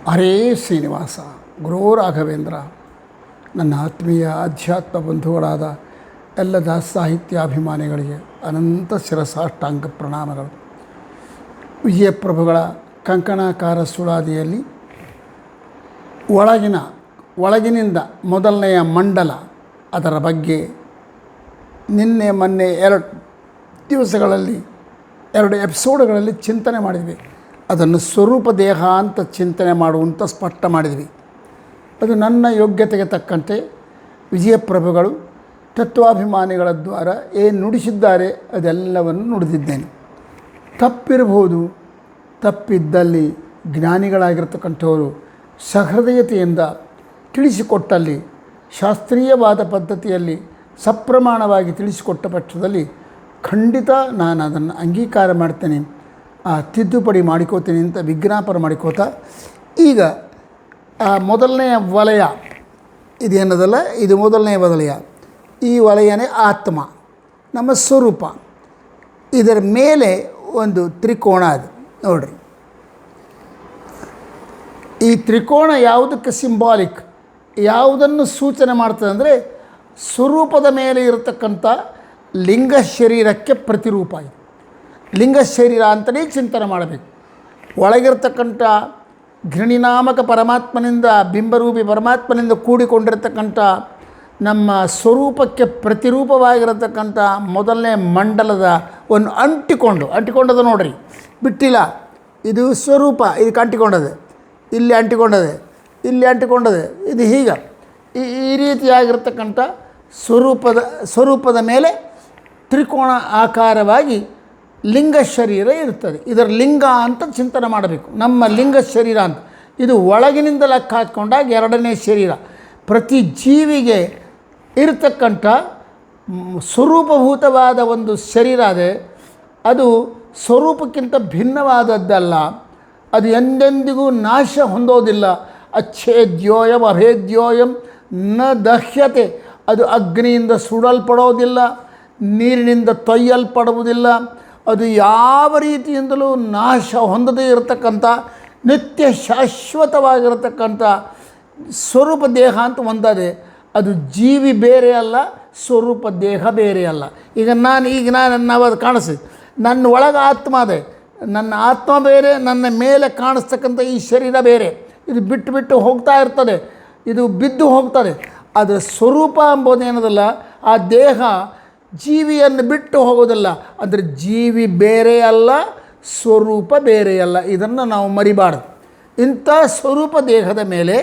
ಹರೇ ಶ್ರೀನಿವಾಸ ಗುರೋ ರಾಘವೇಂದ್ರ. ನನ್ನ ಆತ್ಮೀಯ ಆಧ್ಯಾತ್ಮ ಬಂಧುಗಳಾದ ಎಲ್ಲ ಸಾಹಿತ್ಯಾಭಿಮಾನಿಗಳಿಗೆ ಅನಂತ ಶಿರಸಾಷ್ಟಾಂಗ ಪ್ರಣಾಮಗಳು. ವಿಜಯಪ್ರಭುಗಳ ಕಂಕಣಾಕಾರ ಸುಳಾದಿಯಲ್ಲಿ ಒಳಗಿನಿಂದ ಮೊದಲನೆಯ ಮಂಡಲ, ಅದರ ಬಗ್ಗೆ ನಿನ್ನೆ ಮೊನ್ನೆ 2 ಎಪಿಸೋಡ್ಗಳಲ್ಲಿ ಚಿಂತನೆ ಮಾಡಿದ್ವಿ. ಅದನ್ನು ಸ್ವರೂಪ ದೇಹ ಅಂತ ಚಿಂತನೆ ಮಾಡುವಂಥ ಸ್ಪಷ್ಟ ಮಾಡಿದ್ವಿ. ಅದು ನನ್ನ ಯೋಗ್ಯತೆಗೆ ತಕ್ಕಂತೆ ವಿಜಯಪ್ರಭುಗಳು ತತ್ವಾಭಿಮಾನಿಗಳ ದ್ವಾರ ಏನು ನುಡಿಸಿದ್ದಾರೆ ಅದೆಲ್ಲವನ್ನು ನುಡಿದಿದ್ದೇನೆ. ತಪ್ಪಿರಬಹುದು. ತಪ್ಪಿದ್ದಲ್ಲಿ ಜ್ಞಾನಿಗಳಾಗಿರ್ತಕ್ಕಂಥವರು ಸಹೃದಯತೆಯಿಂದ ತಿಳಿಸಿಕೊಟ್ಟಲ್ಲಿ, ಶಾಸ್ತ್ರೀಯವಾದ ಪದ್ಧತಿಯಲ್ಲಿ ಸಪ್ರಮಾಣವಾಗಿ ತಿಳಿಸಿಕೊಟ್ಟ ಪಕ್ಷದಲ್ಲಿ ಖಂಡಿತ ನಾನು ಅದನ್ನು ಅಂಗೀಕಾರ ಮಾಡ್ತೇನೆ, ತಿದ್ದುಪಡಿ ಮಾಡಿಕೋತೀನಿ ಅಂತ ವಿಜ್ಞಾಪನೆ ಮಾಡಿಕೋತಾ, ಈಗ ಮೊದಲನೆಯ ವಲಯ ಇದೇನದಲ್ಲ, ಇದು ಮೊದಲನೆಯ ವಲಯ. ಈ ವಲಯನೇ ಆತ್ಮ, ನಮ್ಮ ಸ್ವರೂಪ. ಇದರ ಮೇಲೆ ಒಂದು ತ್ರಿಕೋಣ ಅದು ನೋಡ್ರಿ. ಈ ತ್ರಿಕೋಣ ಯಾವುದಕ್ಕೆ ಸಿಂಬಾಲಿಕ್, ಯಾವುದನ್ನು ಸೂಚನೆ ಮಾಡ್ತದೆ ಅಂದರೆ ಸ್ವರೂಪದ ಮೇಲೆ ಇರತಕ್ಕಂಥ ಲಿಂಗ ಶರೀರಕ್ಕೆ ಪ್ರತಿರೂಪ. ಇದು ಲಿಂಗ ಶರೀರ ಅಂತಲೇ ಚಿಂತನೆ ಮಾಡಬೇಕು. ಒಳಗಿರ್ತಕ್ಕಂಥ ಘೃಣಿನಾಮಕ ಪರಮಾತ್ಮನಿಂದ, ಬಿಂಬರೂಪಿ ಪರಮಾತ್ಮನಿಂದ ಕೂಡಿಕೊಂಡಿರತಕ್ಕಂಥ ನಮ್ಮ ಸ್ವರೂಪಕ್ಕೆ ಪ್ರತಿರೂಪವಾಗಿರತಕ್ಕಂಥ ಮೊದಲನೇ ಮಂಡಲದ ಒಂದು ಅಂಟಿಕೊಂಡದ ನೋಡ್ರಿ, ಬಿಟ್ಟಿಲ್ಲ. ಇದು ಸ್ವರೂಪ, ಇದಕ್ಕೆ ಅಂಟಿಕೊಂಡದೆ, ಇಲ್ಲಿ ಅಂಟಿಕೊಂಡದೆ, ಇಲ್ಲಿ ಅಂಟಿಕೊಂಡದೆ. ಇದು ಹೀಗೆ ಈ ರೀತಿಯಾಗಿರ್ತಕ್ಕಂಥ ಸ್ವರೂಪದ ಮೇಲೆ ತ್ರಿಕೋಣ ಆಕಾರವಾಗಿ ಲಿಂಗ ಶರೀರ ಇರ್ತದೆ. ಇದರ ಲಿಂಗ ಅಂತ ಚಿಂತನೆ ಮಾಡಬೇಕು. ನಮ್ಮ ಲಿಂಗ ಶರೀರ ಅಂತ ಇದು ಒಳಗಿನಿಂದ ಲೆಕ್ಕ ಹಾಕ್ಕೊಂಡಾಗ 2ನೇ ಶರೀರ. ಪ್ರತಿ ಜೀವಿಗೆ ಇರತಕ್ಕಂಥ ಸ್ವರೂಪಭೂತವಾದ ಒಂದು ಶರೀರ ಅದೇ. ಅದು ಸ್ವರೂಪಕ್ಕಿಂತ ಭಿನ್ನವಾದದ್ದಲ್ಲ. ಅದು ಎಂದೆಂದಿಗೂ ನಾಶ ಹೊಂದೋದಿಲ್ಲ. ಅಚ್ಛೇದ್ಯೋಯಂ ಅಭೇದ್ಯೋಯಂ ನ ದಹ್ಯತೆ. ಅದು ಅಗ್ನಿಯಿಂದ ಸುಡಲ್ಪಡೋದಿಲ್ಲ, ನೀರಿನಿಂದ ತೊಯ್ಯಲ್ಪಡುವುದಿಲ್ಲ. ಅದು ಯಾವ ರೀತಿಯಿಂದಲೂ ನಾಶ ಹೊಂದದೇ ಇರತಕ್ಕಂಥ ನಿತ್ಯ ಶಾಶ್ವತವಾಗಿರತಕ್ಕಂಥ ಸ್ವರೂಪ ದೇಹ ಅಂತ ಒಂದದೆ. ಅದು ಜೀವಿ ಬೇರೆ ಅಲ್ಲ, ಸ್ವರೂಪ ದೇಹ ಬೇರೆ ಅಲ್ಲ. ಈಗ ನಾವು ಅದು ಕಾಣಿಸ್ತೀವಿ, ನನ್ನ ಒಳಗೆ ಆತ್ಮ ಅದೇ. ನನ್ನ ಆತ್ಮ ಬೇರೆ, ನನ್ನ ಮೇಲೆ ಕಾಣಿಸ್ತಕ್ಕಂಥ ಈ ಶರೀರ ಬೇರೆ. ಇದು ಬಿಟ್ಟು ಹೋಗ್ತಾ ಇರ್ತದೆ, ಇದು ಬಿದ್ದು ಹೋಗ್ತದೆ. ಅದರ ಸ್ವರೂಪ ಎಂಬುದೇನದಲ್ಲ, ಆ ದೇಹ ಜೀವಿಯನ್ನು ಬಿಟ್ಟು ಹೋಗೋದಿಲ್ಲ. ಅಂದರೆ ಜೀವಿ ಬೇರೆ ಅಲ್ಲ, ಸ್ವರೂಪ ಬೇರೆ ಅಲ್ಲ. ಇದನ್ನು ನಾವು ಮರಿಬಾರ್ದು. ಇಂಥ ಸ್ವರೂಪ ದೇಹದ ಮೇಲೆ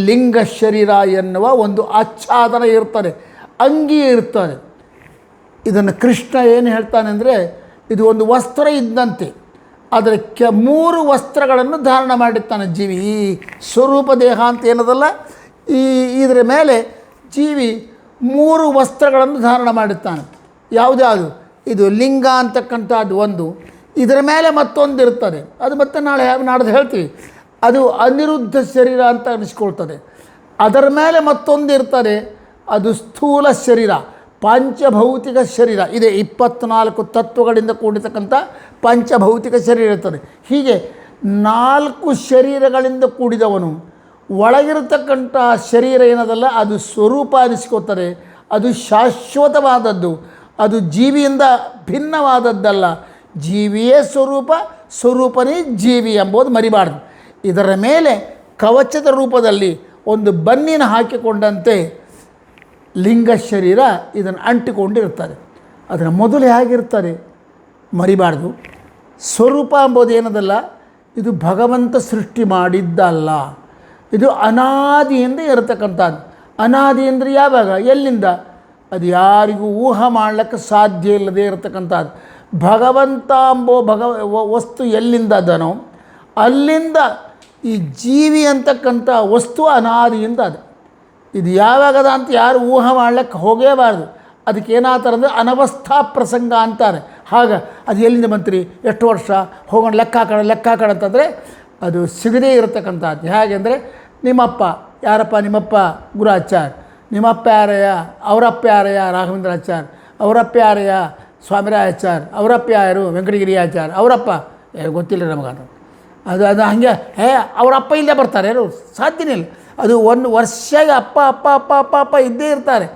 ಲಿಂಗ ಶರೀರ ಎನ್ನುವ ಒಂದು ಆಚ್ಛಾದನ ಇರ್ತದೆ, ಅಂಗಿ ಇರ್ತದೆ. ಇದನ್ನು ಕೃಷ್ಣ ಏನು ಹೇಳ್ತಾನೆ ಅಂದರೆ, ಇದು ಒಂದು ವಸ್ತ್ರ ಇದ್ದಂತೆ. ಅದರ 3 ವಸ್ತ್ರಗಳನ್ನು ಧಾರಣ ಮಾಡಿರ್ತಾನೆ ಜೀವಿ. ಈ ಸ್ವರೂಪ ದೇಹ ಅಂತ ಏನದಲ್ಲ, ಇದರ ಮೇಲೆ ಜೀವಿ 3 ವಸ್ತ್ರಗಳನ್ನು ಧಾರಣ ಮಾಡಿರ್ತಾನೆ. ಯಾವುದ್ಯಾವುದು? ಇದು ಲಿಂಗ ಅಂತಕ್ಕಂಥದ್ದು ಒಂದು. ಇದರ ಮೇಲೆ ಮತ್ತೊಂದು ಇರ್ತದೆ, ಅದು ಮತ್ತೆ ನಾಡ್ದು ಹೇಳ್ತೀವಿ. ಅದು ಅನಿರುದ್ಧ ಶರೀರ ಅಂತ ಅನಿಸ್ಕೊಳ್ತದೆ. ಅದರ ಮೇಲೆ ಮತ್ತೊಂದು ಇರ್ತದೆ, ಅದು ಸ್ಥೂಲ ಶರೀರ, ಪಂಚಭೌತಿಕ ಶರೀರ. ಇದೆ 24 ತತ್ವಗಳಿಂದ ಕೂಡಿರ್ತಕ್ಕಂಥ ಪಂಚಭೌತಿಕ ಶರೀರ ಇರ್ತದೆ. ಹೀಗೆ 4 ಶರೀರಗಳಿಂದ ಕೂಡಿದವನು. ಒಳಗಿರತಕ್ಕಂಥ ಶರೀರ ಏನದಲ್ಲ, ಅದು ಸ್ವರೂಪ ಅನಿಸ್ಕೋತಾರೆ. ಅದು ಶಾಶ್ವತವಾದದ್ದು, ಅದು ಜೀವಿಯಿಂದ ಭಿನ್ನವಾದದ್ದಲ್ಲ. ಜೀವಿಯೇ ಸ್ವರೂಪ, ಸ್ವರೂಪನೇ ಜೀವಿ ಎಂಬುದು ಮರಿಬಾರ್ದು. ಇದರ ಮೇಲೆ ಕವಚದ ರೂಪದಲ್ಲಿ ಒಂದು ಬನ್ನಿನ ಹಾಕಿಕೊಂಡಂತೆ ಲಿಂಗ ಶರೀರ ಇದನ್ನು ಅಂಟಿಕೊಂಡಿರ್ತಾರೆ. ಅದರ ಮೊದಲು ಹೇಗಿರ್ತಾರೆ ಮರಿಬಾರ್ದು. ಸ್ವರೂಪ ಎಂಬುದು ಏನದಲ್ಲ, ಇದು ಭಗವಂತ ಸೃಷ್ಟಿ ಮಾಡಿದ್ದಲ್ಲ. ಇದು ಅನಾದಿಯಿಂದ ಇರತಕ್ಕಂಥದ್ದು. ಅನಾದಿ ಅಂದರೆ ಯಾವಾಗ, ಎಲ್ಲಿಂದ? ಅದು ಯಾರಿಗೂ ಊಹೆ ಮಾಡಲಿಕ್ಕೆ ಸಾಧ್ಯ ಇಲ್ಲದೆ ಇರತಕ್ಕಂಥದ್ದು. ಭಗವಂತ ಎಂಬೋ ವಸ್ತು ಎಲ್ಲಿಂದ ಅದನೋ ಅಲ್ಲಿಂದ ಈ ಜೀವಿ ಅಂತಕ್ಕಂಥ ವಸ್ತು ಅನಾದಿಯಿಂದ ಅದು. ಇದು ಯಾವಾಗದ ಅಂತ ಯಾರು ಊಹೆ ಮಾಡಲಿಕ್ಕೆ ಹೋಗೇಬಾರ್ದು. ಅದಕ್ಕೆ ಏನಾಗ್ತಾರೆ ಅನವಸ್ಥಾ ಪ್ರಸಂಗ ಅಂತಾರೆ. ಅದು ಎಲ್ಲಿಂದ ಬಂತ್ರಿ, ಎಷ್ಟು ವರ್ಷ ಹೋಗೋಣ ಲೆಕ್ಕ ಹಾಕೋಣ ಅಂತಂದರೆ ಅದು ಸಿಗದೇ ಇರತಕ್ಕಂಥದ್ದು. ಹೇಗೆ ಅಂದರೆ, ನಿಮ್ಮಪ್ಪ ಯಾರಪ್ಪ? ನಿಮ್ಮಪ್ಪ ಗುರಾಚಾರ್ಯ. ನಿಮ್ಮಪ್ಪ ಯಾರಯ್ಯ? ಅವರಪ್ಪ ಯಾರಯ್ಯ? ರಾಘವೇಂದ್ರಾಚಾರ್ಯ. ಅವರಪ್ಪ ಯಾರಯ್ಯ? ಸ್ವಾಮಿರಾಯಾಚಾರ್ಯ. ಅವರಪ್ಪ ಯಾರು? ವೆಂಕಟಗಿರಿ ಆಚಾರ್ಯ. ಅವರಪ್ಪ ಗೊತ್ತಿಲ್ಲ ನಮಗದು. ಅದು ಹಾಗೆ ಅವ್ರ ಅಪ್ಪ ಇಲ್ಲೇ ಬರ್ತಾರೆ ಯಾರು ಸಾಧ್ಯನೇ ಇಲ್ಲ. ಅದು ಒಂದು ವರ್ಷಗೆ ಅಪ್ಪ ಅಪ್ಪ ಅಪ್ಪ ಅಪ್ಪ ಅಪ್ಪ ಇದ್ದೇ ಇರ್ತಾರೆ.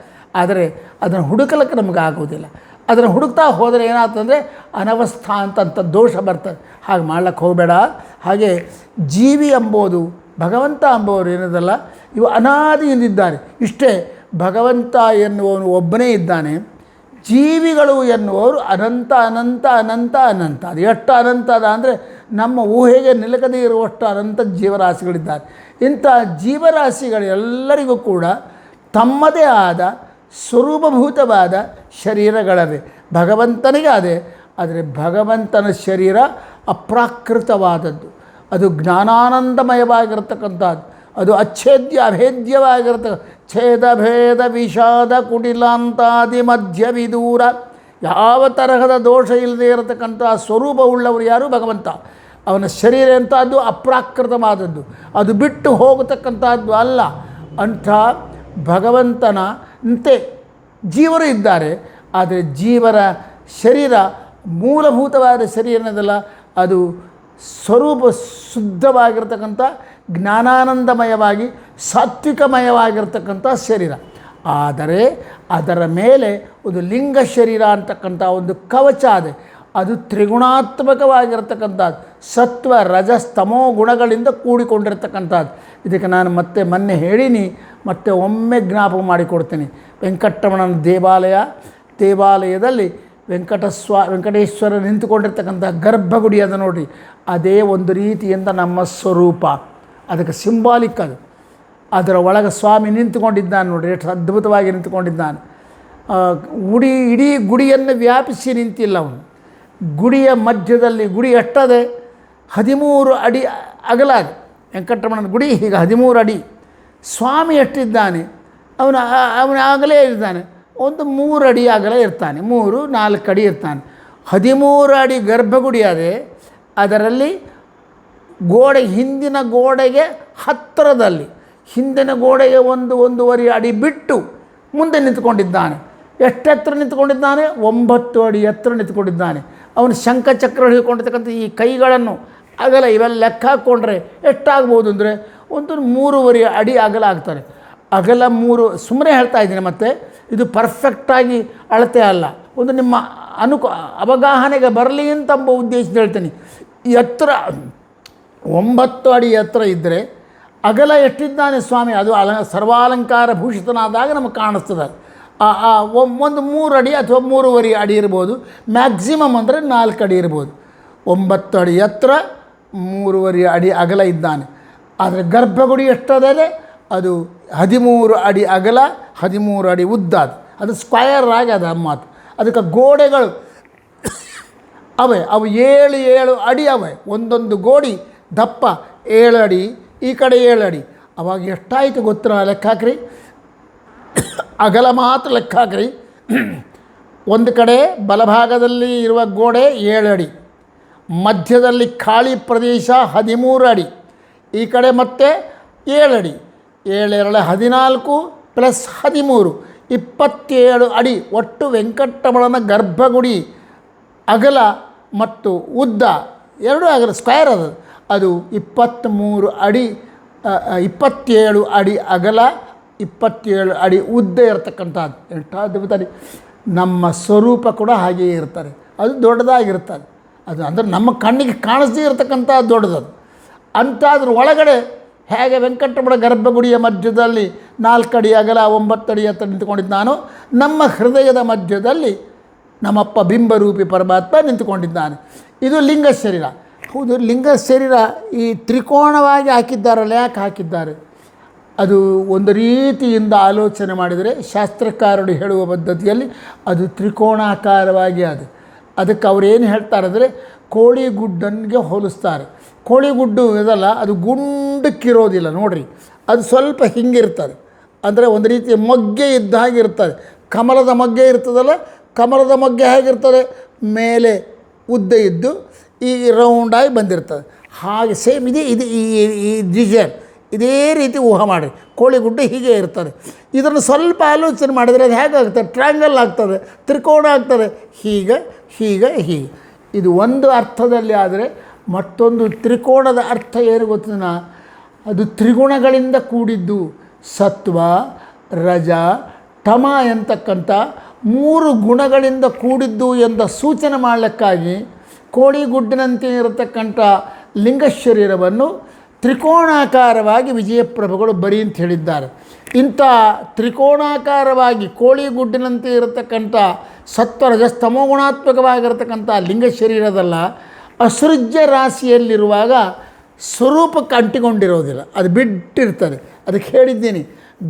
ಆದರೆ ಅದನ್ನು ಹುಡುಕಲಿಕ್ಕೆ ನಮಗೆ ಆಗೋದಿಲ್ಲ. ಅದನ್ನು ಹುಡುಕ್ತಾ ಹೋದರೆ ಏನಾಗ್ತಂದರೆ ಅನವಸ್ಥಾ ಅಂತ ದೋಷ ಬರ್ತದೆ. ಹಾಗೆ ಮಾಡ್ಲಿಕ್ಕೆ ಹೋಗಬೇಡ. ಹಾಗೆ ಜೀವಿ ಎಂಬುದು ಭಗವಂತ ಎಂಬುವರು ಏನದಲ್ಲ, ಇವು ಅನಾದಿಯಿಂದಿದ್ದಾರೆ. ಇಷ್ಟೇ, ಭಗವಂತ ಎನ್ನುವನು ಒಬ್ಬನೇ ಇದ್ದಾನೆ. ಜೀವಿಗಳು ಎನ್ನುವರು ಅನಂತ ಅನಂತ ಅನಂತ ಅನಂತ. ಅದು ಎಷ್ಟು ಅನಂತ ಅದ ಅಂದರೆ ನಮ್ಮ ಊಹೆಗೆ ನಿಲುಕದೇ ಇರುವಷ್ಟು ಅನಂತ ಜೀವರಾಶಿಗಳಿದ್ದಾರೆ. ಇಂಥ ಜೀವರಾಶಿಗಳೆಲ್ಲರಿಗೂ ಕೂಡ ತಮ್ಮದೇ ಆದ ಸ್ವರೂಪಭೂತವಾದ ಶರೀರಗಳಿವೆ. ಭಗವಂತನಿಗೆ ಅದೇ. ಆದರೆ ಭಗವಂತನ ಶರೀರ ಅಪ್ರಾಕೃತವಾದದ್ದು, ಅದು ಜ್ಞಾನಾನಂದಮಯವಾಗಿರ್ತಕ್ಕಂಥದ್ದು, ಅದು ಅಚ್ಛೇದ್ಯ ಅಭೇದ್ಯವಾಗಿರ್ತಕ್ಕ ಛೇದ ಭೇದ ವಿಷಾದ ಕುಟಿಲಾಂತಾದಿ ಮಧ್ಯ ವಿದೂರ, ಯಾವ ತರಹದ ದೋಷ ಇಲ್ಲದೆ ಇರತಕ್ಕಂಥ ಸ್ವರೂಪವುಳ್ಳವರು ಯಾರು? ಭಗವಂತ. ಅವನ ಶರೀರ ಎಂಥದ್ದು? ಅಪ್ರಾಕೃತವಾದದ್ದು, ಅದು ಬಿಟ್ಟು ಹೋಗತಕ್ಕಂಥದ್ದು ಅಲ್ಲ. ಅಂಥ ಭಗವಂತನಂತೆ ಜೀವರು ಇದ್ದಾರೆ. ಆದರೆ ಜೀವರ ಶರೀರ ಮೂಲಭೂತವಾದ ಶರೀರನದಲ್ಲ, ಅದು ಸ್ವರೂಪ ಶುದ್ಧವಾಗಿರ್ತಕ್ಕಂಥ ಜ್ಞಾನಾನಂದಮಯವಾಗಿ ಸಾತ್ವಿಕಮಯವಾಗಿರ್ತಕ್ಕಂಥ ಶರೀರ. ಆದರೆ ಅದರ ಮೇಲೆ ಒಂದು ಲಿಂಗ ಶರೀರ ಅಂತಕ್ಕಂಥ ಒಂದು ಕವಚ ಇದೆ. ಅದು ತ್ರಿಗುಣಾತ್ಮಕವಾಗಿರ್ತಕ್ಕಂಥದ್ದು, ಸತ್ವ ರಜಸ್ ತಮೋ ಗುಣಗಳಿಂದ ಕೂಡಿಕೊಂಡಿರ್ತಕ್ಕಂಥದ್ದು. ಇದಕ್ಕೆ ನಾನು ಮೊನ್ನೆ ಹೇಳೀನಿ, ಮತ್ತೆ ಒಮ್ಮೆ ಜ್ಞಾಪಕ ಮಾಡಿಕೊಡ್ತೀನಿ. ವೆಂಕಟರಮಣನ ದೇವಾಲಯದಲ್ಲಿ ವೆಂಕಟೇಶ್ವರ ನಿಂತುಕೊಂಡಿರ್ತಕ್ಕಂಥ ಗರ್ಭಗುಡಿ ಅದು ನೋಡಿರಿ. ಅದೇ ಒಂದು ರೀತಿಯಿಂದ ನಮ್ಮ ಸ್ವರೂಪ, ಅದಕ್ಕೆ ಸಿಂಬಾಲಿಕ್ ಅದು. ಅದರ ಒಳಗೆ ಸ್ವಾಮಿ ನಿಂತುಕೊಂಡಿದ್ದಾನೆ ನೋಡಿರಿ, ಎಷ್ಟು ಅದ್ಭುತವಾಗಿ ನಿಂತುಕೊಂಡಿದ್ದಾನೆ. ಇಡೀ ಗುಡಿಯನ್ನು ವ್ಯಾಪಿಸಿ ನಿಂತಿಲ್ಲ ಅವನು. ಗುಡಿಯ ಮಧ್ಯದಲ್ಲಿ, ಗುಡಿ ಎಷ್ಟದೆ? 13 ಅಡಿ ಅಗಲ. ವೆಂಕಟರಮಣನ ಗುಡಿ ಹೀಗೆ 13 ಅಡಿ. ಸ್ವಾಮಿ ಎಷ್ಟಿದ್ದಾನೆ? ಅವನ ಅಗಲೇ ಇರ್ತಾನೆ, ಒಂದು 3 ಅಡಿ ಅಗಲ ಇರ್ತಾನೆ, 3-4 ಅಡಿ ಇರ್ತಾನೆ. 13 ಅಡಿ ಗರ್ಭಗುಡಿ ಅದೇ. ಅದರಲ್ಲಿ ಹಿಂದಿನ ಗೋಡೆಗೆ ಹತ್ತಿರದಲ್ಲಿ, ಹಿಂದಿನ ಗೋಡೆಗೆ 1-1.5 ಅಡಿ ಬಿಟ್ಟು ಮುಂದೆ ನಿಂತ್ಕೊಂಡಿದ್ದಾನೆ. ಎಷ್ಟು ಎತ್ತರ ನಿಂತ್ಕೊಂಡಿದ್ದಾನೆ? 9 ಅಡಿ ಎತ್ತರ ನಿಂತ್ಕೊಂಡಿದ್ದಾನೆ. ಅವನು ಶಂಖಚಕ್ರ ಹಿಡ್ಕೊಂಡಿರ್ತಕ್ಕಂಥ ಈ ಕೈಗಳನ್ನು ಅಗಲ ಇವೆಲ್ಲ ಲೆಕ್ಕ ಹಾಕ್ಕೊಂಡ್ರೆ ಎಷ್ಟಾಗ್ಬೋದು ಅಂದರೆ ಒಂದು 3.5 ಅಡಿ ಅಗಲ ಆಗ್ತಾರೆ. ಅಗಲ 3, ಸುಮ್ಮನೆ ಹೇಳ್ತಾ ಇದ್ದೀನಿ, ಮತ್ತು ಇದು ಪರ್ಫೆಕ್ಟಾಗಿ ಅಳತೆ ಅಲ್ಲ, ಒಂದು ನಿಮ್ಮ ಅವಗಾಹನೆಗೆ ಬರಲಿ ಅಂತಂಬ ಉದ್ದೇಶದಿಂದ ಹೇಳ್ತೀನಿ. ಎತ್ತರ 9 ಅಡಿ ಎತ್ತರ ಇದ್ದರೆ ಅಗಲ ಎಷ್ಟಿದ್ದಾನೆ ಸ್ವಾಮಿ? ಅದು ಸರ್ವಾಲಂಕಾರ ಭೂಷಿತನಾದಾಗ ನಮಗೆ ಕಾಣಿಸ್ತದೆ. ಒಂದು 3 ಅಡಿ ಅಥವಾ 3.5 ಅಡಿ ಇರ್ಬೋದು, ಮ್ಯಾಕ್ಸಿಮಮ್ ಅಂದರೆ 4 ಅಡಿ ಇರ್ಬೋದು. 9 ಅಡಿ ಎತ್ತರ, 3.5 ಅಡಿ ಅಗಲ ಇದ್ದಾನೆ. ಆದರೆ ಗರ್ಭಗುಡಿ ಎಷ್ಟದೆ? ಅದು 13 ಅಡಿ ಅಗಲ, 13 ಅಡಿ ಉದ್ದ. ಅದು ಸ್ಕ್ವಯರ್ ಆಗಿ ಅದು ಮಾತು. ಅದಕ್ಕೆ ಗೋಡೆಗಳು ಅವು 7 ಅಡಿ ಅವೆ. ಒಂದೊಂದು ಗೋಡಿ ದಪ್ಪ 7 ಅಡಿ, ಈ ಕಡೆ 7 ಅಡಿ. ಅವಾಗ ಎಷ್ಟಾಯಿತು ಗೊತ್ತಿರೋ ಲೆಕ್ಕ ಹಾಕ್ರಿ, ಅಗಲ ಮಾತ್ರ ಲೆಕ್ಕ ಹಾಕ್ರಿ. ಒಂದು ಕಡೆ ಬಲಭಾಗದಲ್ಲಿ ಇರುವ ಗೋಡೆ 7 ಅಡಿ, ಮಧ್ಯದಲ್ಲಿ ಖಾಲಿ ಪ್ರದೇಶ 13 ಅಡಿ, ಈ ಕಡೆ ಮತ್ತೆ 7 ಅಡಿ, 7 14 ಪ್ಲಸ್ 13 27 ಅಡಿ. ಒಟ್ಟು ವೆಂಕಟರಮಣನ ಗರ್ಭಗುಡಿ ಅಗಲ ಮತ್ತು ಉದ್ದ ಎರಡು ಅಗಲ ಸ್ಕ್ವೇರ್ ಅದು 23 ಅಡಿ, 27 ಅಡಿ ಅಗಲ, 27 ಅಡಿ ಉದ್ದ ಇರತಕ್ಕಂಥದ್ದು. ಎಷ್ಟು ಅದ್ಭುತ! ನಮ್ಮ ಸ್ವರೂಪ ಕೂಡ ಹಾಗೆಯೇ ಇರ್ತಾರೆ. ಅದು ದೊಡ್ಡದಾಗಿರ್ತದೆ. ಅದು ಅಂದರೆ ನಮ್ಮ ಕಣ್ಣಿಗೆ ಕಾಣಿಸದೇ ಇರತಕ್ಕಂಥ ದೊಡ್ಡದದು. ಅಂಥದ್ರ ಒಳಗಡೆ ಹೇಗೆ ವೆಂಕಟರಮಣ ಗರ್ಭಗುಡಿಯ ಮಧ್ಯದಲ್ಲಿ 4 ಅಡಿ ಅಗಲ 9 ಅಡಿ ಎತ್ತರ ನಿಂತುಕೊಂಡಿದ್ದಾನೋ, ನಮ್ಮ ಹೃದಯದ ಮಧ್ಯದಲ್ಲಿ ನಮ್ಮಪ್ಪ ಬಿಂಬರೂಪಿ ಪರಮಾತ್ಮ ನಿಂತುಕೊಂಡಿದ್ದಾನೆ. ಇದು ಲಿಂಗ ಶರೀರ. ಹೌದು, ಲಿಂಗ ಶರೀರ ಈ ತ್ರಿಕೋಣವಾಗಿ ಹಾಕಿದ್ದಾರಲ್ಲ, ಯಾಕೆ ಹಾಕಿದ್ದಾರೆ? ಅದು ಒಂದು ರೀತಿಯಿಂದ ಆಲೋಚನೆ ಮಾಡಿದರೆ ಶಾಸ್ತ್ರಕಾರರು ಹೇಳುವ ಪದ್ಧತಿಯಲ್ಲಿ ಅದು ತ್ರಿಕೋಣಾಕಾರವಾಗಿ ಅದು. ಅದಕ್ಕೆ ಅವರೇನು ಹೇಳ್ತಾರೆ ಅಂದರೆ ಕೋಳಿಗುಡ್ಡನಿಗೆ ಹೋಲಿಸ್ತಾರೆ. ಕೋಳಿಗುಡ್ಡು ಇದಲ್ಲ, ಅದು ಗುಂಡಕ್ಕಿರೋದಿಲ್ಲ ನೋಡಿರಿ, ಅದು ಸ್ವಲ್ಪ ಹಿಂಗಿರ್ತದೆ. ಅಂದರೆ ಒಂದು ರೀತಿಯ ಮೊಗ್ಗೆ ಇದ್ದ ಹಾಗೆ ಇರ್ತದೆ. ಕಮಲದ ಮೊಗ್ಗೆ ಇರ್ತದಲ್ಲ, ಕಮಲದ ಮೊಗ್ಗೆ ಹೇಗಿರ್ತದೆ? ಮೇಲೆ ಉದ್ದ ಇದ್ದು ಈ ರೌಂಡಾಗಿ ಬಂದಿರ್ತದೆ. ಹಾಗೆ ಸೇಮ್ ಇದು ಈ ಡಿಸೈನ್ ಇದೇ ರೀತಿ ಊಹೆ ಮಾಡಿ ಕೋಳಿಗುಡ್ಡು ಹೀಗೆ ಇರ್ತದೆ. ಇದನ್ನು ಸ್ವಲ್ಪ ಆಲೋಚನೆ ಮಾಡಿದರೆ ಅದು ಹೇಗಾಗ್ತದೆ? ಟ್ರ್ಯಾಂಗಲ್ ಆಗ್ತದೆ, ತ್ರಿಕೋಣ ಆಗ್ತದೆ, ಹೀಗೆ ಹೀಗೆ ಹೀಗೆ. ಇದು ಒಂದು ಅರ್ಥದಲ್ಲಿ ಆದರೆ ಮತ್ತೊಂದು ತ್ರಿಕೋಣದ ಅರ್ಥ ಏನು ಗೊತ್ತಿನ, ಅದು ತ್ರಿಗುಣಗಳಿಂದ ಕೂಡಿದ್ದು. ಸತ್ವ, ರಜ, ತಮ ಎಂತಕ್ಕಂಥ 3 ಗುಣಗಳಿಂದ ಕೂಡಿದ್ದು ಎಂದ ಸೂಚನೆ ಮಾಡಲಿಕ್ಕಾಗಿ ಕೋಳಿಗುಡ್ಡಿನಂತೆ ಇರತಕ್ಕಂಥ ಲಿಂಗ ಶರೀರವನ್ನು ತ್ರಿಕೋಣಾಕಾರವಾಗಿ ವಿಜಯಪ್ರಭುಗಳು ಬರಿ ಅಂತ ಹೇಳಿದ್ದಾರೆ. ಇಂಥ ತ್ರಿಕೋಣಾಕಾರವಾಗಿ ಕೋಳಿಗುಡ್ಡಿನಂತೆ ಇರತಕ್ಕಂಥ ಸತ್ವರಜಸ್ತಮೋ ಗುಣಾತ್ಮಕವಾಗಿರತಕ್ಕಂಥ ಲಿಂಗ ಶರೀರದಲ್ಲ, ಅಸೃಜ್ಯ ರಾಶಿಯಲ್ಲಿರುವಾಗ ಸ್ವರೂಪಕ್ಕೆ ಅಂಟಿಕೊಂಡಿರೋದಿಲ್ಲ, ಅದು ಬಿಟ್ಟಿರ್ತದೆ. ಅದಕ್ಕೆ ಹೇಳಿದ್ದೀನಿ,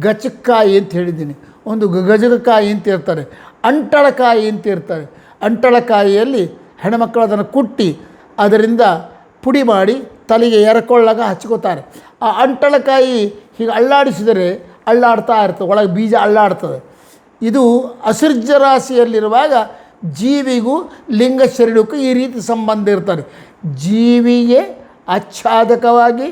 ಗಚಕಾಯಿ ಅಂತ ಹೇಳಿದ್ದೀನಿ, ಒಂದು ಗಜಕಾಯಿ ಅಂತ ಇರ್ತಾರೆ, ಅಂಟಳಕಾಯಿ ಅಂತ ಇರ್ತಾರೆ. ಅಂಟಳಕಾಯಿಯಲ್ಲಿ ಹೆಣ್ಮಕ್ಕಳು ಅದನ್ನು ಕುಟ್ಟಿ ಅದರಿಂದ ಪುಡಿ ಮಾಡಿ ತಲೆಗೆ ಎರಕೊಳ್ಳಾಗ ಹಚ್ಕೋತಾರೆ. ಆ ಅಂಟಳಕಾಯಿ ಹೀಗೆ ಅಲ್ಲಾಡಿಸಿದರೆ ಅಲ್ಲಾಡ್ತಾ ಇರ್ತದೆ, ಒಳಗೆ ಬೀಜ ಅಲ್ಲಾಡ್ತದೆ. ಇದು ಅಸೃಜ್ಯ ರಾಶಿಯಲ್ಲಿರುವಾಗ ಜೀವಿಗೂ ಲಿಂಗ ಶರೀರಕ್ಕೂ ಈ ರೀತಿ ಸಂಬಂಧ ಇರ್ತಾರೆ. ಜೀವಿಗೆ ಆಚ್ಛಾದಕವಾಗಿ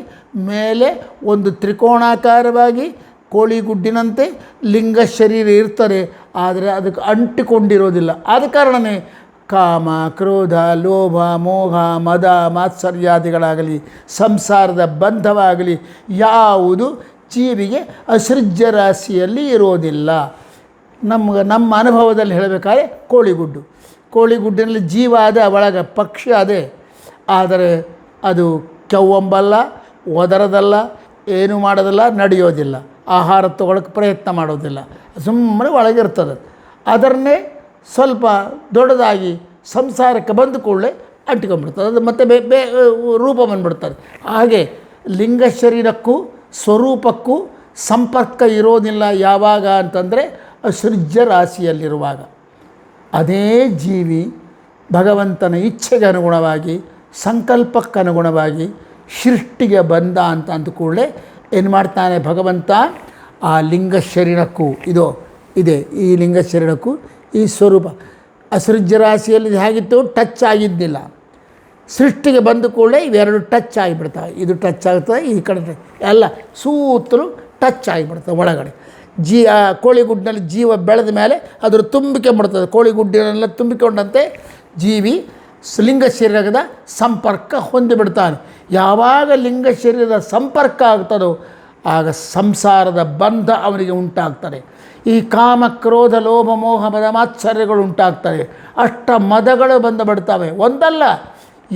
ಮೇಲೆ ಒಂದು ತ್ರಿಕೋಣಾಕಾರವಾಗಿ ಕೋಳಿಗುಡ್ಡಿನಂತೆ ಲಿಂಗ ಶರೀರ ಇರ್ತಾರೆ, ಆದರೆ ಅದಕ್ಕೆ ಅಂಟಿಕೊಂಡಿರೋದಿಲ್ಲ. ಆದ ಕಾರಣವೇ ಕಾಮ, ಕ್ರೋಧ, ಲೋಭ, ಮೋಹ, ಮದ, ಮಾತ್ಸರ್ಯಾದಿಗಳಾಗಲಿ ಸಂಸಾರದ ಬಂಧವಾಗಲಿ ಯಾವುದು ಜೀವಿಗೆ ಅಸೃಜ್ಯ ರಾಶಿಯಲ್ಲಿ ಇರೋದಿಲ್ಲ. ನಮ್ಮ ಅನುಭವದಲ್ಲಿ ಹೇಳಬೇಕಾದ್ರೆ ಕೋಳಿಗುಡ್ಡಿನಲ್ಲಿ ಜೀವ ಅದೇ, ಒಳಗೆ ಪಕ್ಷಿ ಅದೇ, ಆದರೆ ಅದು ಕೆವ್ವಂಬಲ್ಲ, ಒದರದಲ್ಲ, ಏನು ಮಾಡೋದಿಲ್ಲ, ನಡೆಯೋದಿಲ್ಲ, ಆಹಾರ ತೊಗೊಳಕ್ಕೆ ಪ್ರಯತ್ನ ಮಾಡೋದಿಲ್ಲ, ಸುಮ್ಮನೆ ಒಳಗಿರ್ತದೆ. ಅದನ್ನೇ ಸ್ವಲ್ಪ ದೊಡ್ಡದಾಗಿ ಸಂಸಾರಕ್ಕೆ ಬಂದ ಕೂಡಲೇ ಅಂಟಿಕೊಂಡ್ಬಿಡ್ತದೆ, ಅದು ಮತ್ತೆ ರೂಪ ಬಂದುಬಿಡ್ತದೆ. ಹಾಗೆ ಲಿಂಗ ಶರೀರಕ್ಕೂ ಸ್ವರೂಪಕ್ಕೂ ಸಂಪರ್ಕ ಇರೋದಿಲ್ಲ. ಯಾವಾಗ ಅಂತಂದರೆ ಅಸೃಜ್ಯ ರಾಶಿಯಲ್ಲಿರುವಾಗ. ಅದೇ ಜೀವಿ ಭಗವಂತನ ಇಚ್ಛೆಗೆ ಅನುಗುಣವಾಗಿ, ಸಂಕಲ್ಪಕ್ಕನುಗುಣವಾಗಿ ಸೃಷ್ಟಿಗೆ ಬಂದ ಅಂತ ಅಂದುಕೊಳ್ಳೆ ಏನು ಮಾಡ್ತಾನೆ ಭಗವಂತ, ಆ ಲಿಂಗ ಶರೀರಕ್ಕೂ ಇದೆ ಈ ಲಿಂಗ ಶರೀರಕ್ಕೂ ಈ ಸ್ವರೂಪ. ಅಸೃಜ್ಯ ರಾಶಿಯಲ್ಲಿ ಹೇಗಿತ್ತು, ಟಚ್ ಆಗಿದ್ದಿಲ್ಲ. ಸೃಷ್ಟಿಗೆ ಬಂದ ಕೂಡಲೇ ಇವೆರಡು ಟಚ್ ಆಗಿಬಿಡ್ತವೆ. ಇದು ಟಚ್ ಆಗ್ತದೆ, ಈ ಕಡೆ ಎಲ್ಲ ಸೂತ್ತಲು ಟಚ್ ಆಗಿಬಿಡ್ತವೆ ಒಳಗಡೆ. ಕೋಳಿಗುಡ್ಡಿನಲ್ಲಿ ಜೀವ ಬೆಳೆದ ಮೇಲೆ ಅದರ ತುಂಬಿಕೊಂಡ್ಬಿಡ್ತದೆ. ಕೋಳಿಗುಡ್ಡಿನೆಲ್ಲ ತುಂಬಿಕೊಂಡಂತೆ ಜೀವಿ ಲಿಂಗ ಶರೀರದ ಸಂಪರ್ಕ ಹೊಂದಿಬಿಡ್ತಾನೆ. ಯಾವಾಗ ಲಿಂಗ ಶರೀರದ ಸಂಪರ್ಕ ಆಗ್ತದೋ ಆಗ ಸಂಸಾರದ ಬಂಧ ಅವನಿಗೆ ಉಂಟಾಗ್ತದೆ. ಈ ಕಾಮ, ಕ್ರೋಧ, ಲೋಭ, ಮೋಹ, ಮದ, ಮಾತ್ಸರ್ಯಗಳು ಉಂಟಾಗ್ತವೆ. ಅಷ್ಟ ಮದಗಳು ಬಂದು ಬಿಡ್ತವೆ, ಒಂದಲ್ಲ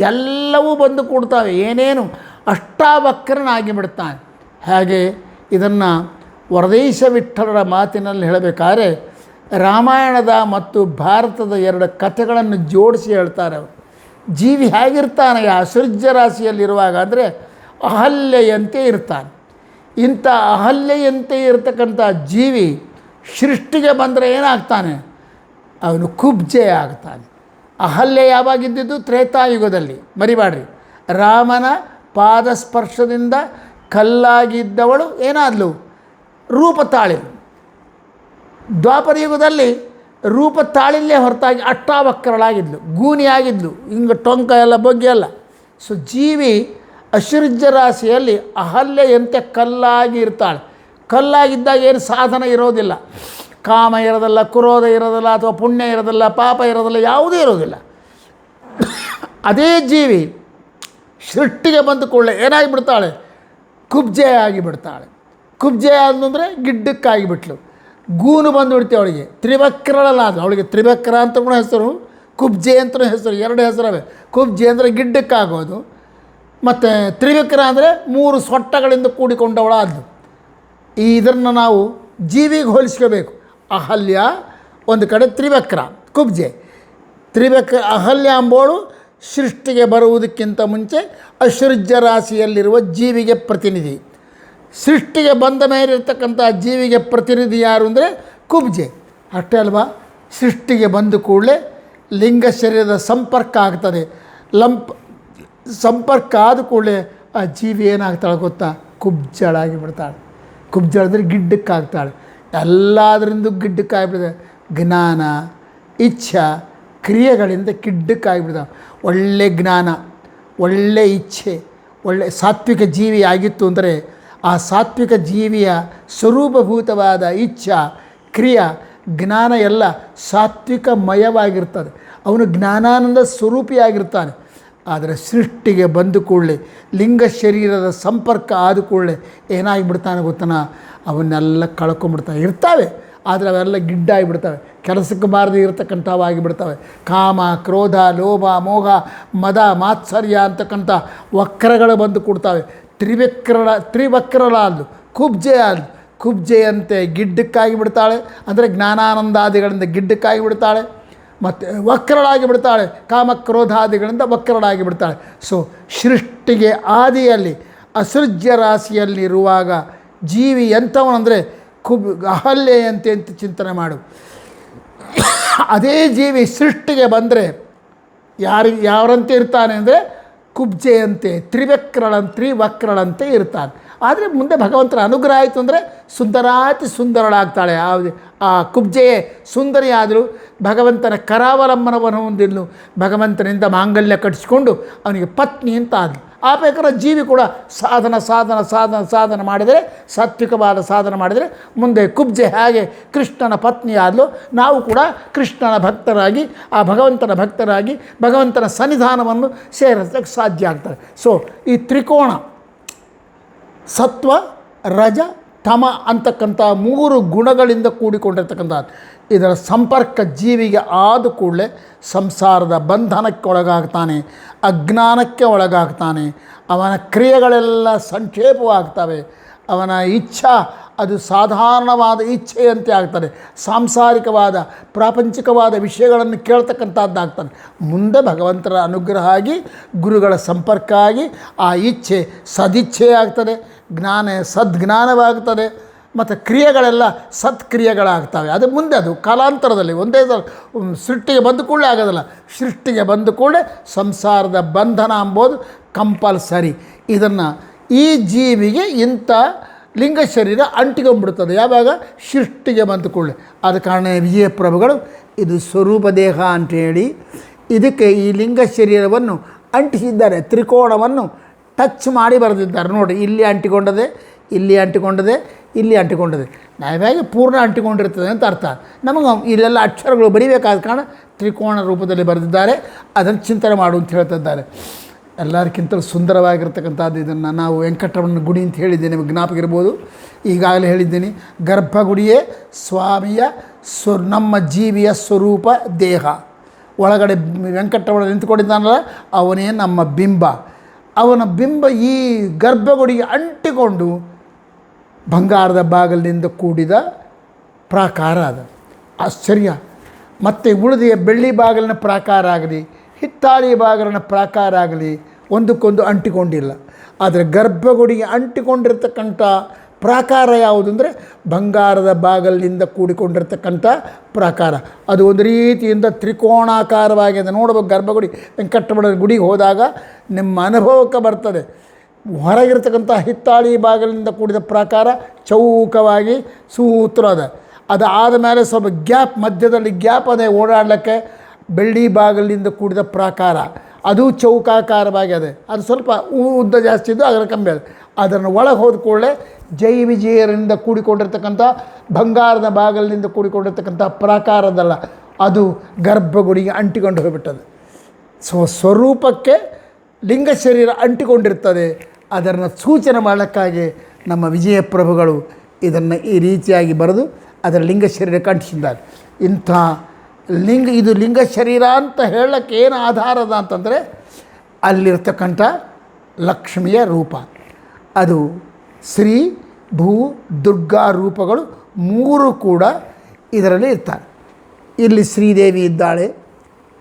ಎಲ್ಲವೂ ಬಂದು ಕೂಡ್ತವೆ. ಏನೇನು ಅಷ್ಟಾವಕ್ರನಾಗಿ ಬಿಡ್ತಾನೆ. ಹಾಗೆ ಇದನ್ನು ವರದೇಶ ವಿಠ್ಠಲರ ಮಾತಿನಲ್ಲಿ ಹೇಳಬೇಕಾದ್ರೆ ರಾಮಾಯಣದ ಮತ್ತು ಭಾರತದ 2 ಕಥೆಗಳನ್ನು ಜೋಡಿಸಿ ಹೇಳ್ತಾರೆ ಅವರು. ಜೀವಿ ಹೇಗಿರ್ತಾನೆ ಅಸೃಜ್ಯ ರಾಶಿಯಲ್ಲಿರುವಾಗ ಅಂದರೆ ಅಹಲ್ಯೆಯಂತೆ ಇರ್ತಾನೆ. ಇಂಥ ಅಹಲ್ಯೆಯಂತೆ ಇರತಕ್ಕಂಥ ಜೀವಿ ಸೃಷ್ಟಿಗೆ ಬಂದರೆ ಏನಾಗ್ತಾನೆ, ಅವನು ಕುಬ್ಜೆ ಆಗ್ತಾನೆ. ಅಹಲ್ಯೆ ಯಾವಾಗಿದ್ದಿದ್ದು ತ್ರೇತಾಯುಗದಲ್ಲಿ, ಮರಿಬೇಡ್ರಿ. ರಾಮನ ಪಾದಸ್ಪರ್ಶದಿಂದ ಕಲ್ಲಾಗಿದ್ದವಳು ಏನಾದ್ಲು, ರೂಪ ತಾಳಿದ್ಲು. ದ್ವಾಪರ ಯುಗದಲ್ಲಿ ರೂಪ ತಾಳಿಲ್ಲೇ ಹೊರತಾಗಿ ಅಷ್ಟಾವಕ್ರಳಾಗಿದ್ಲು, ಗೂನಿಯಾಗಿದ್ಲು, ಹಿಂಗೆ ಟೊಂಕ ಎಲ್ಲ ಬಗ್ಗೆ ಎಲ್ಲ. ಸೊ ಜೀವಿ ಅಸೃಜ್ಯ ರಾಶಿಯಲ್ಲಿ ಅಹಲ್ಯೆಯಂತೆ ಕಲ್ಲಾಗಿ ಇರ್ತಾಳೆ. ಕಲ್ಲಾಗಿದ್ದಾಗ ಏನು ಸಾಧನ ಇರೋದಿಲ್ಲ, ಕಾಮ ಇರೋದಿಲ್ಲ, ಕ್ರೋಧ ಇರೋದಿಲ್ಲ, ಅಥವಾ ಪುಣ್ಯ ಇರೋದಿಲ್ಲ, ಪಾಪ ಇರೋದಿಲ್ಲ, ಯಾವುದೂ ಇರೋದಿಲ್ಲ. ಅದೇ ಜೀವಿ ಸೃಷ್ಟಿಗೆ ಬಂದ ಕೂಡಲೇ ಏನಾಗಿಬಿಡ್ತಾಳೆ, ಕುಬ್ಜೆ ಆಗಿಬಿಡ್ತಾಳೆ. ಕುಬ್ಜೆ ಅಂದರೆ ಗಿಡ್ಡಕ್ಕಾಗಿಬಿಟ್ಲು, ಗೂನು ಬಂದುಬಿಡ್ತೀವಿ ಅವಳಿಗೆ. ತ್ರಿವಕ್ರಳಲ್ಲ ಅದು, ಅವಳಿಗೆ ತ್ರಿವಕ್ರ ಅಂತ ಕೂಡ ಹೆಸರು, ಕುಬ್ಜೆ ಅಂತಲೂ ಹೆಸರು, 2 ಹೆಸರವೆ. ಕುಬ್ಜೆ ಅಂದರೆ ಗಿಡ್ಡಕ್ಕಾಗೋದು, ಮತ್ತು ತ್ರಿವಕ್ರ ಅಂದರೆ 3 ಸೊಟ್ಟಗಳಿಂದ ಕೂಡಿಕೊಂಡವಳಾದ್ದು. ಇದನ್ನು ನಾವು ಜೀವಿಗೆ ಹೋಲಿಸ್ಕೋಬೇಕು. ಅಹಲ್ಯ ಒಂದು ಕಡೆ, ತ್ರಿವಕ್ರ ಕುಬ್ಜೆ. ಅಹಲ್ಯ ಅಂಬೋಳು ಸೃಷ್ಟಿಗೆ ಬರುವುದಕ್ಕಿಂತ ಮುಂಚೆ ಅಸೃಜ್ಯ ರಾಶಿಯಲ್ಲಿರುವ ಜೀವಿಗೆ ಪ್ರತಿನಿಧಿ. ಸೃಷ್ಟಿಗೆ ಬಂದ ಮೇಲೆ ಇರ್ತಕ್ಕಂಥ ಜೀವಿಗೆ ಪ್ರತಿನಿಧಿ ಯಾರು ಅಂದರೆ ಕುಬ್ಜೆ. ಅಷ್ಟೇ ಅಲ್ವಾ, ಸೃಷ್ಟಿಗೆ ಬಂದ ಕೂಡಲೇ ಲಿಂಗ ಶರೀರದ ಸಂಪರ್ಕ ಆಗ್ತದೆ. ಸಂಪರ್ಕ ಆದ ಕೂಡಲೇ ಆ ಜೀವಿ ಏನಾಗ್ತಾಳೆ ಗೊತ್ತಾ, ಕುಬ್ಜಳಾಗಿ ಬಿಡ್ತಾಳೆ. ಕುಬ್ಜಳಂದರೆ ಗಿಡ್ಡಕ್ಕಾಗ್ತಾಳೆ. ಎಲ್ಲದರಿಂದ ಗಿಡ್ಡಕ್ಕಾಗಿಬಿಡ್ತಾಳೆ. ಜ್ಞಾನ, ಇಚ್ಛಾ, ಕ್ರಿಯೆಗಳಿಂದ ಗಿಡ್ಡಕ್ಕಾಗಿಬಿಡ್ತಾವೆ. ಒಳ್ಳೆ ಜ್ಞಾನ, ಒಳ್ಳೆ ಇಚ್ಛೆ, ಒಳ್ಳೆ ಸಾತ್ವಿಕ ಜೀವಿ ಆಗಿತ್ತು ಅಂದರೆ ಆ ಸಾತ್ವಿಕ ಜೀವಿಯ ಸ್ವರೂಪಭೂತವಾದ ಇಚ್ಛಾ, ಕ್ರಿಯಾ, ಜ್ಞಾನ ಎಲ್ಲ ಸಾತ್ವಿಕಮಯವಾಗಿರ್ತದೆ. ಅವನು ಜ್ಞಾನಾನಂದ ಸ್ವರೂಪಿಯಾಗಿರ್ತಾನೆ. ಆದರೆ ಸೃಷ್ಟಿಗೆ ಬಂದ ಕೂಡಲೇ ಲಿಂಗ ಶರೀರದ ಸಂಪರ್ಕ ಆದ ಕೂಡಲೇ ಏನಾಗಿಬಿಡ್ತಾನೆ ಗೊತ್ತನ, ಅವನ್ನೆಲ್ಲ ಕಳ್ಕೊಂಬಿಡ್ತಾವೆ. ಇರ್ತಾವೆ ಆದರೆ ಅವೆಲ್ಲ ಗಿಡ್ಡಾಗಿಬಿಡ್ತವೆ, ಕೆಲಸಕ್ಕೆ ಬಾರದೇ ಇರತಕ್ಕಂಥವಾಗಿಬಿಡ್ತವೆ. ಕಾಮ, ಕ್ರೋಧ, ಲೋಭ, ಮೋಹ, ಮದ, ಮಾತ್ಸರ್ಯ ಅಂತಕ್ಕಂಥ ವಕ್ರಗಳು ಬಂದು ಕೊಡ್ತವೆ. ತ್ರಿವಕ್ರಳಾದ್ದು ಕುಬ್ಜೆಯಂತೆ ಗಿಡ್ಡಕ್ಕಾಗಿ ಬಿಡ್ತಾಳೆ, ಅಂದರೆ ಜ್ಞಾನಾನಂದಾದಿಗಳಿಂದ ಗಿಡ್ಡಕ್ಕಾಗಿ ಬಿಡ್ತಾಳೆ. ಮತ್ತು ವಕ್ರಳಾಗಿ ಬಿಡ್ತಾಳೆ, ಕಾಮಕ್ರೋಧಾದಿಗಳಿಂದ ವಕ್ರಳಾಗಿ ಬಿಡ್ತಾಳೆ. ಸೊ ಸೃಷ್ಟಿಗೆ ಆದಿಯಲ್ಲಿ ಅಸೃಜ್ಯ ರಾಶಿಯಲ್ಲಿರುವಾಗ ಜೀವಿ ಎಂಥವನಂದರೆ ಅಹಲ್ಯೆಯಂತೆ ಅಂತ ಚಿಂತನೆ ಮಾಡು. ಅದೇ ಜೀವಿ ಸೃಷ್ಟಿಗೆ ಬಂದರೆ ಯಾರಂತೆ ಇರ್ತಾನೆ ಅಂದರೆ ಕುಬ್ಜೆಯಂತೆ ತ್ರಿವಕ್ರಳಂತೆ ಇರ್ತಾನೆ. ಆದರೆ ಮುಂದೆ ಭಗವಂತನ ಅನುಗ್ರಹ ಆಯಿತು ಅಂದರೆ ಸುಂದರಳಾಗ್ತಾಳೆ. ಆ ಕುಬ್ಜೆಯೇ ಸುಂದರಿ ಆದರೂ ಭಗವಂತನ ಕರಾವಲಂಬನವನ್ನು ಹೊಂದಿದ್ಲು. ಭಗವಂತನಿಂದ ಮಾಂಗಲ್ಯ ಕಟ್ಟಿಸಿಕೊಂಡು ಅವನಿಗೆ ಪತ್ನಿ ಅಂತ ಆದಳು. ಆ ಪ್ರಕಾರ ಜೀವಿ ಕೂಡ ಸಾಧನ ಮಾಡಿದರೆ, ಸಾತ್ವಿಕವಾದ ಸಾಧನ ಮಾಡಿದರೆ ಮುಂದೆ ಕುಬ್ಜೆ ಹೇಗೆ ಕೃಷ್ಣನ ಪತ್ನಿ ಆದಲು, ನಾವು ಕೂಡ ಕೃಷ್ಣನ ಭಕ್ತರಾಗಿ ಆ ಭಗವಂತನ ಭಕ್ತರಾಗಿ ಭಗವಂತನ ಸನ್ನಿಧಾನವನ್ನು ಸೇರಿಸಲಿಕ್ಕೆ ಸಾಧ್ಯ ಆಗ್ತದೆ. ಸೊ ಈ ತ್ರಿಕೋಣ ಸತ್ವ, ರಜ, ತಮ ಅಂತಕ್ಕಂಥ 3 ಗುಣಗಳಿಂದ ಕೂಡಿಕೊಂಡಿರ್ತಕ್ಕಂಥದ್ದು. ಇದರ ಸಂಪರ್ಕ ಜೀವಿಗೆ ಆದ ಕೂಡಲೇ ಸಂಸಾರದ ಬಂಧನಕ್ಕೆ ಒಳಗಾಗ್ತಾನೆ, ಅಜ್ಞಾನಕ್ಕೆ ಒಳಗಾಗ್ತಾನೆ. ಅವನ ಕ್ರಿಯೆಗಳೆಲ್ಲ ಸಂಕ್ಷೇಪವಾಗ್ತವೆ. ಅವನ ಇಚ್ಛಾ ಅದು ಸಾಧಾರಣವಾದ ಇಚ್ಛೆಯಂತೆ ಆಗ್ತದೆ. ಸಾಂಸಾರಿಕವಾದ ಪ್ರಾಪಂಚಿಕವಾದ ವಿಷಯಗಳನ್ನು ಕೇಳ್ತಕ್ಕಂಥದ್ದಾಗ್ತಾನೆ. ಮುಂದೆ ಭಗವಂತರ ಅನುಗ್ರಹ ಆಗಿ ಗುರುಗಳ ಸಂಪರ್ಕ ಆಗಿ ಆ ಇಚ್ಛೆ ಸದಿಚ್ಛೆ ಆಗ್ತದೆ, ಸದ್ಜ್ಞಾನವಾಗ್ತದೆ. ಮತ್ತು ಕ್ರಿಯೆಗಳೆಲ್ಲ ಸತ್ಕ್ರಿಯೆಗಳಾಗ್ತವೆ. ಅದು ಮುಂದೆ ಅದು ಕಾಲಾಂತರದಲ್ಲಿ ಒಂದೇ ಸೃಷ್ಟಿಗೆ ಬಂದ ಕೂಡಲೇ ಆಗೋದಿಲ್ಲ. ಸೃಷ್ಟಿಗೆ ಬಂದ ಕೂಡಲೇ ಸಂಸಾರದ ಬಂಧನ ಅಂಬೋದು ಕಂಪಲ್ಸರಿ. ಇದನ್ನು ಈ ಜೀವಿಗೆ ಇಂಥ ಲಿಂಗ ಶರೀರ ಅಂಟಿಕೊಂಡ್ಬಿಡ್ತದೆ ಯಾವಾಗ ಸೃಷ್ಟಿಗೆ ಬಂದ ಕೂಡಲೇ. ಆದ ಕಾರಣ ವಿಜಯ ಪ್ರಭುಗಳು ಇದು ಸ್ವರೂಪ ದೇಹ ಅಂಥೇಳಿ ಇದಕ್ಕೆ ಈ ಲಿಂಗ ಶರೀರವನ್ನು ಅಂಟಿಸಿದ್ದಾರೆ. ತ್ರಿಕೋಣವನ್ನು ಟಚ್ ಮಾಡಿ ಬರೆದಿದ್ದಾರೆ. ನೋಡಿ, ಇಲ್ಲಿ ಅಂಟಿಕೊಂಡದೆ, ಇಲ್ಲಿ ಅಂಟಿಕೊಂಡದೆ, ಇಲ್ಲಿ ಅಂಟಿಕೊಂಡದೆ. ನಾವಾಗಿ ಪೂರ್ಣ ಅಂಟಿಕೊಂಡಿರ್ತದೆ ಅಂತ ಅರ್ಥ. ನಮಗೆ ಇಲ್ಲೆಲ್ಲ ಅಕ್ಷರಗಳು ಬರೀಬೇಕಾದ ಕಾರಣ ತ್ರಿಕೋಣ ರೂಪದಲ್ಲಿ ಬರೆದಿದ್ದಾರೆ. ಅದನ್ನು ಚಿಂತನೆ ಮಾಡು ಅಂತ ಹೇಳ್ತಿದ್ದಾರೆ. ಎಲ್ಲರಿಗಿಂತಲೂ ಸುಂದರವಾಗಿರ್ತಕ್ಕಂಥದ್ದು ಇದನ್ನು ನಾವು ವೆಂಕಟರಮಣ ಗುಡಿ ಅಂತ ಹೇಳಿದ್ದೆ, ನಿಮಗೆ ಜ್ಞಾಪಕ ಇರ್ಬೋದು. ಈಗಾಗಲೇ ಹೇಳಿದ್ದೀನಿ, ಗರ್ಭಗುಡಿಯೇ ಸ್ವಾಮಿಯ ನಮ್ಮ ಜೀವಿಯ ಸ್ವರೂಪ ದೇಹ. ಒಳಗಡೆ ವೆಂಕಟರಮಣ ನಿಂತ್ಕೊಂಡಿದ್ದಾನಲ್ಲ, ಅವನೇ ನಮ್ಮ ಬಿಂಬ. ಅವನ ಬಿಂಬ ಈ ಗರ್ಭಗುಡಿಗೆ ಅಂಟಿಕೊಂಡು ಬಂಗಾರದ ಬಾಗಿಲಿನಿಂದ ಕೂಡಿದ ಪ್ರಾಕಾರ ಅದು. ಆಶ್ಚರ್ಯ. ಮತ್ತು ಉಳಿದ ಬೆಳ್ಳಿ ಬಾಗಿಲಿನ ಪ್ರಾಕಾರ ಆಗಲಿ, ಹಿತ್ತಾಳಿ ಬಾಗಿಲಿನ ಪ್ರಾಕಾರ ಆಗಲಿ ಒಂದಕ್ಕೊಂದು ಅಂಟಿಕೊಂಡಿಲ್ಲ. ಆದರೆ ಗರ್ಭಗುಡಿಗೆ ಅಂಟಿಕೊಂಡಿರ್ತಕ್ಕಂಥ ಪ್ರಾಕಾರ ಯಾವುದು ಅಂದರೆ ಬಂಗಾರದ ಬಾಗಿಲಿನಿಂದ ಕೂಡಿಕೊಂಡಿರ್ತಕ್ಕಂಥ ಪ್ರಾಕಾರ. ಅದು ಒಂದು ರೀತಿಯಿಂದ ತ್ರಿಕೋಣಾಕಾರವಾಗಿದೆ. ನೋಡಬೇಕು, ಗರ್ಭಗುಡಿ ವೆಂಕಟರಮಣ ಗುಡಿಗೆ ಹೋದಾಗ ನಿಮ್ಮ ಅನುಭವಕ್ಕೆ ಬರ್ತದೆ. ಹೊರಗಿರ್ತಕ್ಕಂಥ ಹಿತ್ತಾಳಿ ಬಾಗಿಲಿನಿಂದ ಕೂಡಿದ ಪ್ರಾಕಾರ ಚೌಕವಾಗಿ ಸೂತ್ರ ಅದ. ಅದಾದ ಮೇಲೆ ಸ್ವಲ್ಪ ಗ್ಯಾಪ್, ಮಧ್ಯದಲ್ಲಿ ಗ್ಯಾಪ್ ಅದೇ ಓಡಾಡಲಿಕ್ಕೆ. ಬೆಳ್ಳಿ ಬಾಗಿಲಿನಿಂದ ಕೂಡಿದ ಪ್ರಾಕಾರ ಅದು ಚೌಕಾಕಾರವಾಗಿ ಅದೇ. ಅದು ಸ್ವಲ್ಪ ಉದ್ದ ಜಾಸ್ತಿ ಇದ್ದು ಅದರ ಕಮ್ಮಿ ಅದು. ಅದನ್ನು ಒಳಗೆ ಹೋದ ಕೂಡಲೇ ಜೈ ವಿಜಯರಿಂದ ಕೂಡಿಕೊಂಡಿರ್ತಕ್ಕಂಥ ಬಂಗಾರದ ಬಾಗಿಲಿನಿಂದ ಕೂಡಿಕೊಂಡಿರ್ತಕ್ಕಂಥ ಪ್ರಾಕಾರದಲ್ಲ, ಅದು ಗರ್ಭಗುಡಿಗೆ ಅಂಟಿಕೊಂಡು ಹೋಗಿಬಿಟ್ಟದು. ಸ್ವರೂಪಕ್ಕೆ ಲಿಂಗ ಶರೀರ ಅಂಟಿಕೊಂಡಿರ್ತದೆ. ಅದನ್ನು ಸೂಚನೆ ಮಾಡಲಿಕ್ಕಾಗಿ ನಮ್ಮ ವಿಜಯ ಪ್ರಭುಗಳು ಇದನ್ನು ಈ ರೀತಿಯಾಗಿ ಬರೆದು ಅದರ ಲಿಂಗ ಶರೀರಕ್ಕೆ ಅಂಟಿಸಿದ್ದಾರೆ. ಇಂಥ ಇದು ಲಿಂಗ ಶರೀರ ಅಂತ ಹೇಳಕ್ಕೆ ಏನು ಆಧಾರದ ಅಂತಂದರೆ ಅಲ್ಲಿರ್ತಕ್ಕಂಥ ಲಕ್ಷ್ಮಿಯ ರೂಪ. ಅದು ಶ್ರೀ ಭೂ ದುರ್ಗಾ ರೂಪಗಳು 3 ಕೂಡ ಇದರಲ್ಲಿ ಇರ್ತಾರೆ. ಇಲ್ಲಿ ಶ್ರೀದೇವಿ ಇದ್ದಾಳೆ,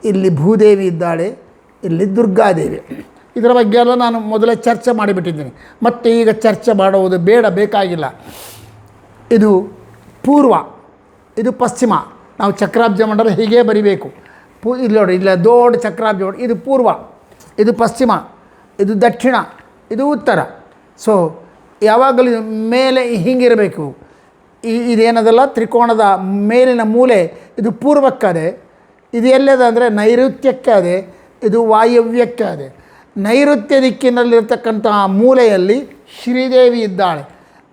ಇಲ್ಲಿ ಭೂದೇವಿ ಇದ್ದಾಳೆ, ಇಲ್ಲಿ ದುರ್ಗಾದೇವಿ. ಇದರ ಬಗ್ಗೆ ಎಲ್ಲ ನಾನು ಮೊದಲೇ ಚರ್ಚೆ ಮಾಡಿಬಿಟ್ಟಿದ್ದೀನಿ. ಮತ್ತು ಈಗ ಚರ್ಚೆ ಮಾಡುವುದು ಬೇಕಾಗಿಲ್ಲ. ಇದು ಪೂರ್ವ, ಇದು ಪಶ್ಚಿಮ. ನಾವು ಚಕ್ರಾಬ್ಜ ಮಂಡಲ ಹೀಗೆ ಬರಿಬೇಕು. ಇಲ್ಲಿ ನೋಡಿ, ಇಲ್ಲ ದೊಡ್ಡ ಚಕ್ರಾಬ್ಜ ಮಂಡಲ. ಇದು ಪೂರ್ವ, ಇದು ಪಶ್ಚಿಮ, ಇದು ದಕ್ಷಿಣ, ಇದು ಉತ್ತರ. ಸೊ ಯಾವಾಗಲೂ ಮೇಲೆ ಹೀಗಿರಬೇಕು. ಇದೇನದಲ್ಲ ತ್ರಿಕೋಣದ ಮೇಲಿನ ಮೂಲೆ ಇದು ಪೂರ್ವಕ್ಕದೆ. ಇದು ಎಲ್ಲದ ಅಂದರೆ ನೈಋತ್ಯಕ್ಕೆ ಅದೇ, ಇದು ವಾಯವ್ಯಕ್ಕೆ ಅದೇ. ನೈಋತ್ಯ ದಿಕ್ಕಿನಲ್ಲಿರ್ತಕ್ಕಂತಹ ಮೂಲೆಯಲ್ಲಿ ಶ್ರೀದೇವಿ ಇದ್ದಾಳೆ.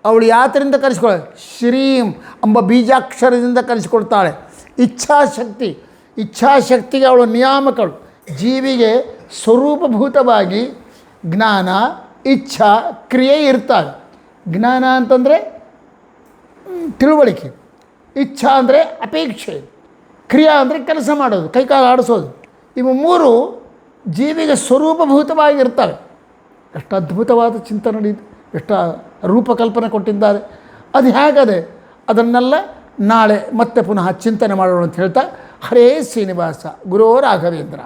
ಅವಳು ಯಾತರಿಂದ ಕರೆಸ್ಕೊಳ್ಳೆ? ಶ್ರೀಂ ಎಂಬ ಬೀಜಾಕ್ಷರದಿಂದ ಕರೆಸಿಕೊಳ್ತಾಳೆ. ಇಚ್ಛಾಶಕ್ತಿಗೆ ಅವಳು ನಿಯಾಮಕಳು. ಜೀವಿಗೆ ಸ್ವರೂಪಭೂತವಾಗಿ ಜ್ಞಾನ, ಇಚ್ಛಾ, ಕ್ರಿಯೆ ಇರ್ತವೆ. ಜ್ಞಾನ ಅಂತಂದರೆ ತಿಳುವಳಿಕೆ, ಇಚ್ಛಾ ಅಂದರೆ ಅಪೇಕ್ಷೆ, ಕ್ರಿಯಾ ಅಂದರೆ ಕೆಲಸ ಮಾಡೋದು, ಕೈಕಾಲು ಆಡಿಸೋದು. ಇವು ಮೂರು ಜೀವಿಗೆ ಸ್ವರೂಪಭೂತವಾಗಿರ್ತವೆ. ಎಷ್ಟು ಅದ್ಭುತವಾದ ಚಿಂತನೆ ನಡೆಯುತ್ತೆ, ಎಷ್ಟು ರೂಪಕಲ್ಪನೆ ಕೊಟ್ಟಿದ್ದಾರೆ. ಅದು ಹೇಗದೆ ಅದನ್ನೆಲ್ಲ ನಾಳೆ ಮತ್ತೆ ಪುನಃ ಚಿಂತನೆ ಮಾಡೋಣ ಅಂತ ಹೇಳ್ತಾ, ಹರೇ ಶ್ರೀನಿವಾಸ, ಗುರೋ ರಾಘವೇಂದ್ರ.